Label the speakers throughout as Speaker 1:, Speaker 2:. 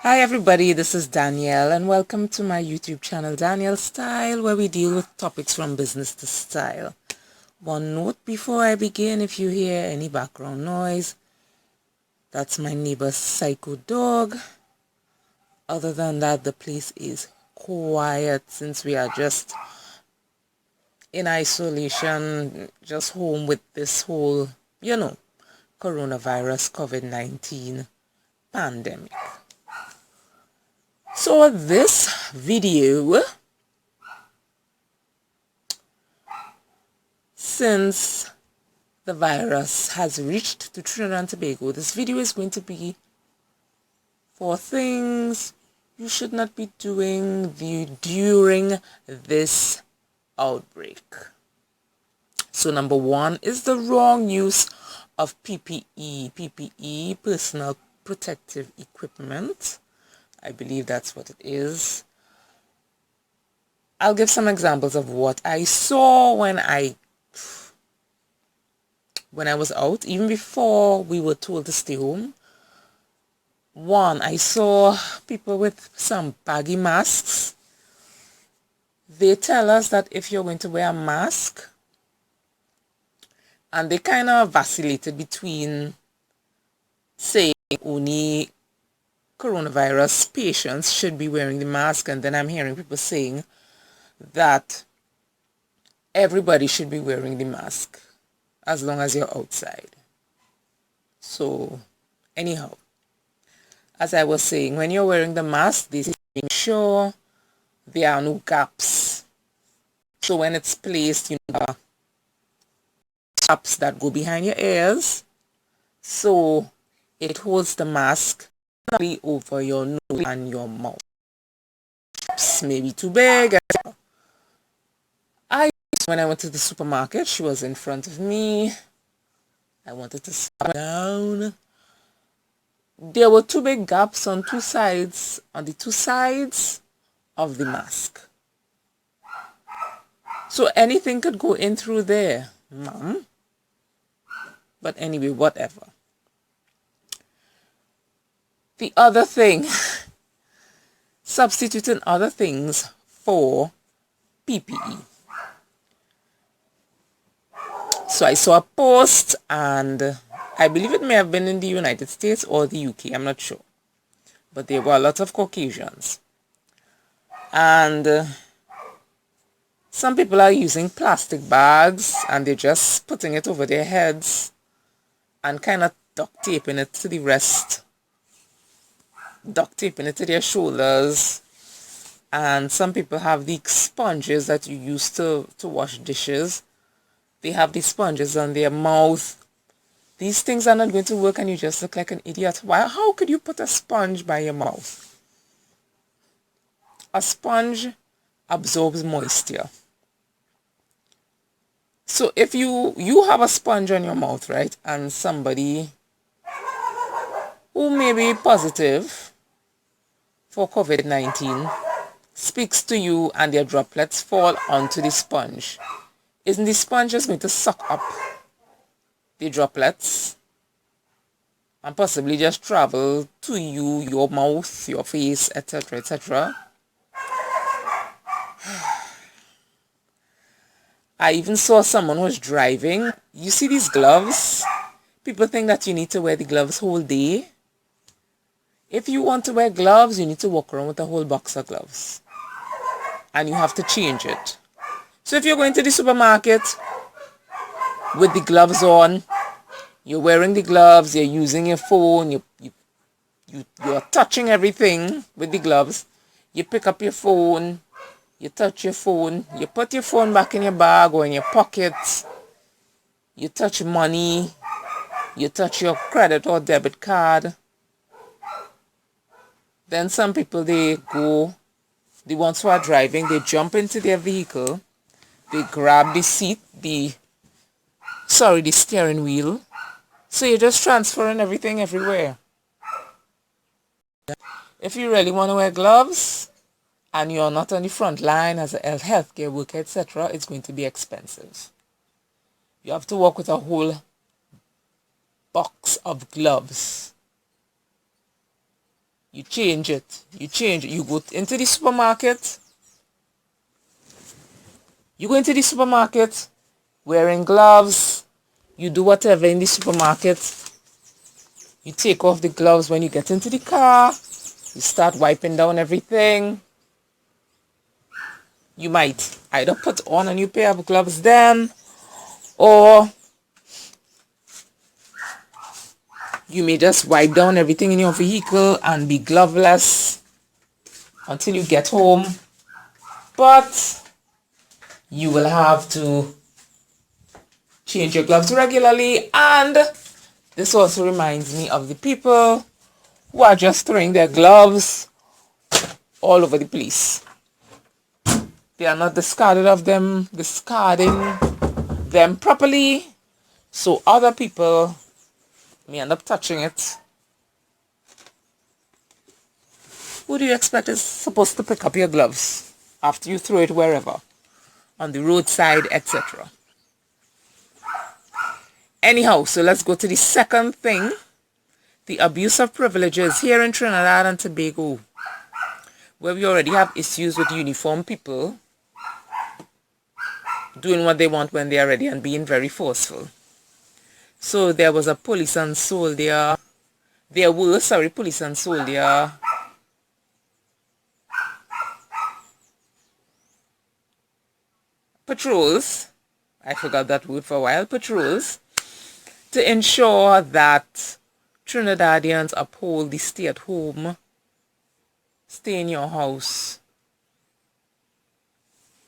Speaker 1: Hi everybody, this is Danielle and welcome to my YouTube channel Danielle Style, where we deal with topics from business to style. One note before I begin: if you hear any background noise, that's my neighbor's psycho dog. Other than that, the place is quiet since we are just in isolation, just home with this whole, coronavirus COVID-19 pandemic. So this video, since the virus has reached to Trinidad and Tobago, this video is going to be for things you should not be doing during this outbreak. So number one is the wrong use of PPE, personal protective equipment. I believe that's what it is. I'll give some examples of what I saw when I was out, even before we were told to stay home. One, I saw people with some baggy masks. They tell us that if you're going to wear a mask, and they kind of vacillated between saying only coronavirus patients should be wearing the mask, and then I'm hearing people saying that everybody should be wearing the mask as long as you're outside. So anyhow, as I was saying, when you're wearing the mask, they say make sure there are no gaps. So when it's placed, gaps that go behind your ears, so it holds the mask over your nose and your mouth. Gaps may be too big. When I went to the supermarket, she was in front of me. I wanted to sit down. There were two big gaps on the two sides of the mask. So anything could go in through there, ma'am. But anyway, whatever. The other thing, substituting other things for PPE. So I saw a post, and I believe it may have been in the United States or the UK, I'm not sure. But there were a lot of Caucasians. And some people are using plastic bags, and they're just putting it over their heads and kind of duct taping it to the rest, duct taping it to their shoulders. And some people have the sponges that you use to wash dishes. They have these sponges on their mouth. These things are not going to work, and you just look like an idiot. Why? How could you put a sponge by your mouth? A sponge absorbs moisture. So if you have a sponge on your mouth, right, and somebody who may be positive for COVID-19 speaks to you and their droplets fall onto the sponge, isn't the sponge just going to suck up the droplets and possibly just travel to you, your mouth, your face, etc., etc.? I even saw someone who was driving. You see these gloves? People think that you need to wear the gloves whole day. If you want to wear gloves, you need to walk around with a whole box of gloves. And you have to change it. So if you're going to the supermarket with the gloves on, you're wearing the gloves, you're using your phone, you're touching everything with the gloves. You pick up your phone, you touch your phone, you put your phone back in your bag or in your pocket, you touch money, you touch your credit or debit card. Then some people, the ones who are driving, they jump into their vehicle, they grab the seat, the steering wheel. So you're just transferring everything everywhere. If you really want to wear gloves and you're not on the front line as a healthcare worker, etc., it's going to be expensive. You have to walk with a whole box of gloves. You change it. You change it. You go into the supermarket. You go into the supermarket wearing gloves. You do whatever in the supermarket. You take off the gloves when you get into the car. You start wiping down everything. You might either put on a new pair of gloves then, or you may just wipe down everything in your vehicle and be gloveless until you get home. But you will have to change your gloves regularly. And this also reminds me of the people who are just throwing their gloves all over the place. They are not discarding them properly, so other people may end up touching it. Who do you expect is supposed to pick up your gloves after you throw it wherever? On the roadside, etc. Anyhow, so let's go to the second thing. The abuse of privileges here in Trinidad and Tobago, where we already have issues with uniformed people doing what they want when they are ready and being very forceful. So there was a police and soldier. There were, police and soldier patrols. I forgot that word for a while. Patrols to ensure that Trinidadians uphold the stay-at-home, stay in your house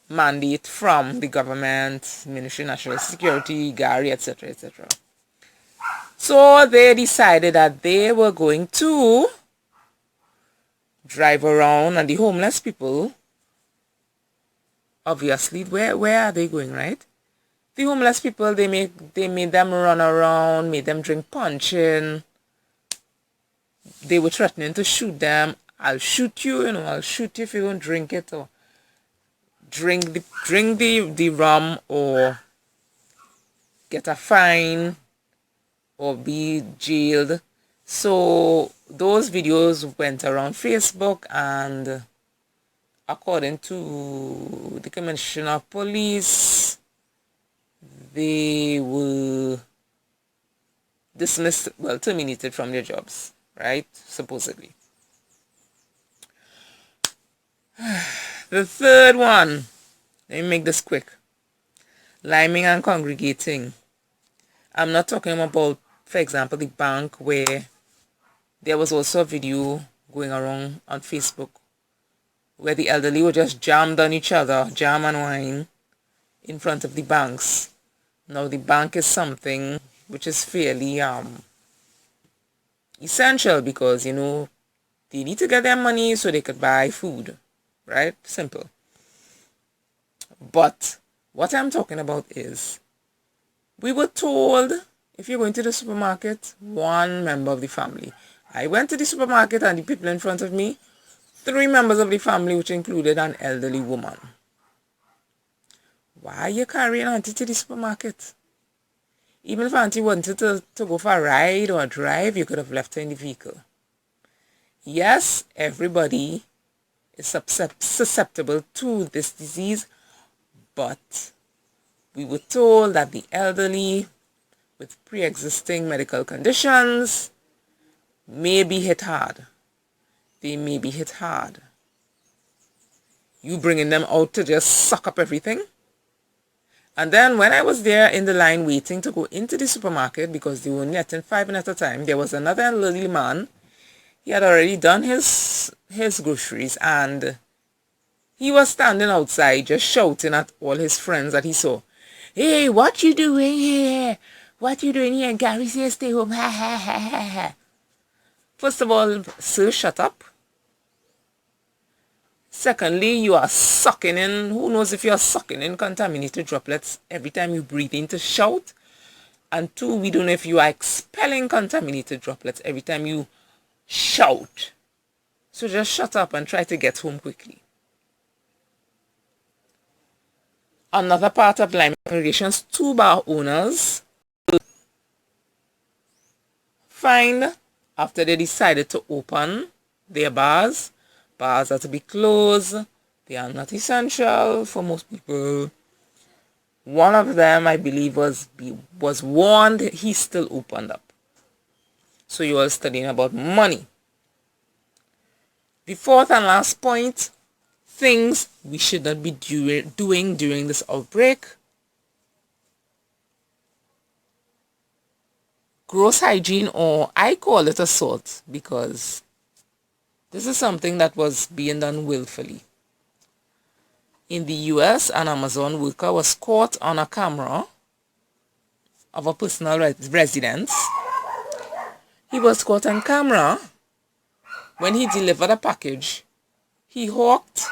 Speaker 1: mandate from the government, Ministry of National Security, Gary, etc., etc. So they decided that they were going to drive around, and the homeless people, obviously, where are they going, right? The homeless people, they made them run around, made them drink punching. They were threatening to shoot them. I'll shoot you, I'll shoot you if you don't drink it, or drink the rum, or get a fine, or be jailed. So those videos went around Facebook, and according to the Commissioner of Police, they were dismissed, terminated from their jobs, right? Supposedly. The third one, let me make this quick. Liming and congregating. I'm not talking about, for example, the bank, where there was also a video going around on Facebook where the elderly were just jammed on each other, jam and wine, in front of the banks. Now, the bank is something which is fairly essential, because, they need to get their money so they could buy food, right? Simple. But what I'm talking about is, we were told, if you're going to the supermarket, one member of the family. I went to the supermarket, and the people in front of me, 3 members of the family, which included an elderly woman. Why are you carrying auntie to the supermarket? Even if auntie wanted to go for a ride or a drive, you could have left her in the vehicle. Yes, everybody is susceptible to this disease, but we were told that the elderly with pre-existing medical conditions may be hit hard. They may be hit hard. You bringing them out to just suck up everything? And then when I was there in the line waiting to go into the supermarket, because they were only letting 5 minutes at a time, there was another elderly man. He had already done his groceries, and he was standing outside just shouting at all his friends that he saw. Hey, what you doing here? What you doing here? Gary says stay home. Ha, ha, ha, ha, ha. First of all, sir, shut up. Secondly, you are sucking in, who knows if you are sucking in contaminated droplets every time you breathe in to shout. And 2, we don't know if you are expelling contaminated droplets every time you shout. So just shut up and try to get home quickly. Another part of Lyme congregations, 2 bar owners fined after they decided to open They are bars. Bars are to be closed. They are not essential for most people. One of them, I believe, was warned. He still opened up. So you are studying about money. The fourth and last point, things we should not be doing during this outbreak. Gross hygiene, or I call it assault, because this is something that was being done willfully. In the US, an Amazon worker was caught on a camera of a personal residence. He was caught on camera when he delivered a package. He hawked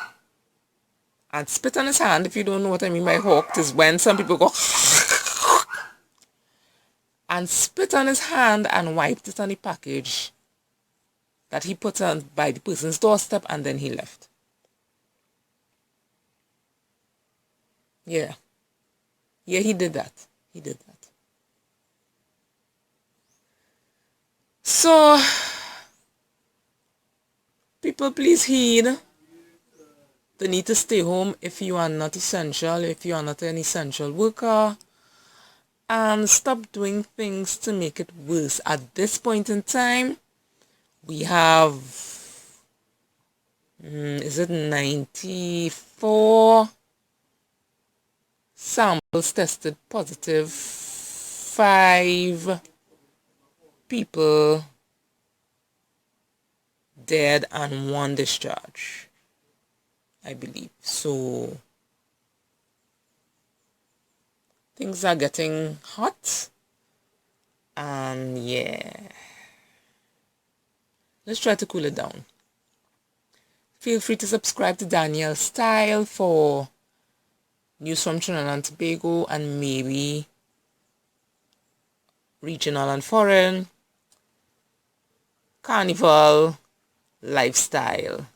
Speaker 1: and spit on his hand. If you don't know what I mean by hawked, is when some people go and spit on his hand and wiped it on the package that he put on by the person's doorstep, and then he left. Yeah, he did that. So, people, please heed the need to stay home if you are not essential, if you are not an essential worker, and stop doing things to make it worse. At this point in time, we have, is it 94 samples tested positive, 5 people dead, and 1 discharge, I believe. So things are getting hot, and yeah, let's try to cool it down. Feel free to subscribe to Danielle Style for news from Trinidad and Tobago, and maybe regional and foreign, carnival, lifestyle,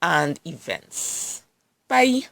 Speaker 1: and events. Bye.